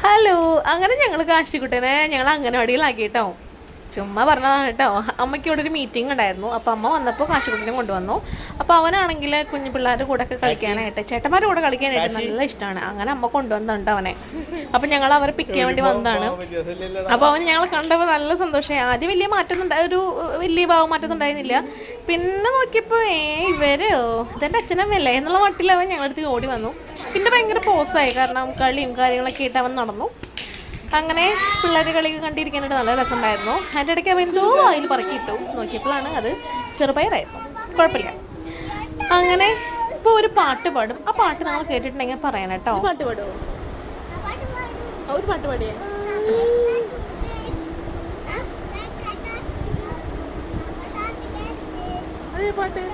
Hello, അങ്ങനെ ഞങ്ങൾ കാശിക്കുട്ടനെ ഞങ്ങൾ അംഗനവാടിയിലാക്കി കേട്ടോ. ചുമ്മാ പറഞ്ഞതാണ് കേട്ടോ. അമ്മയ്ക്ക് ഇവിടെ ഒരു മീറ്റിംഗ് ഉണ്ടായിരുന്നു. അപ്പോൾ അമ്മ വന്നപ്പോൾ കാശിക്കുട്ടനെ കൊണ്ടുവന്നു. അപ്പോൾ അവനാണെങ്കിൽ കുഞ്ഞു പിള്ളേരുടെ കൂടെ ഒക്കെ കളിക്കാനായിട്ട്, ചേട്ടന്മാരുടെ കൂടെ കളിക്കാനായിട്ട് നല്ല ഇഷ്ടമാണ്. അങ്ങനെ അമ്മ കൊണ്ടുവന്നുണ്ട് അവനെ. അപ്പോൾ ഞങ്ങൾ അവരെ പിക്ക് ചെയ്യാൻ വേണ്ടി വന്നതാണ്. അപ്പോൾ അവന് ഞങ്ങൾ കണ്ടപ്പോൾ നല്ല സന്തോഷമായി. ആദ്യം വലിയ ഒരു വലിയ ഭാവം മാറ്റമൊന്നും ഉണ്ടായിരുന്നില്ല. പിന്നെ നോക്കിയപ്പോൾ ഇവരോ ഇതെൻ്റെ അച്ഛനമ്മയല്ലേ എന്നുള്ള മട്ടിൽ അവൻ ഞങ്ങളടുത്ത് ഓടി വന്നു. പിന്നെ ഭയങ്കര പോസായി, കാരണം കളിയും കാര്യങ്ങളൊക്കെ ആയിട്ട് അവൻ നടന്നു. അങ്ങനെ പിള്ളേർ കളിയൊക്കെ കണ്ടിരിക്കാനായിട്ട് നല്ല രസമുണ്ടായിരുന്നു. അതിൻ്റെ ഇടയ്ക്ക് അവൻ എന്തോ വായിൽ പറക്കിയിട്ടു. നോക്കിയപ്പോഴാണ് അത് ചെറുപയറായിരുന്നു. കുഴപ്പമില്ല. അങ്ങനെ ഇപ്പോൾ ഒരു പാട്ട് പാടും. ആ പാട്ട് നമ്മൾ കേട്ടിട്ടുണ്ടെങ്കിൽ പറയാൻ കേട്ടോ. പാട്ട് പാടുമോ? ഒരു പാട്ട് പാടിയേ. അതേ പാട്ട്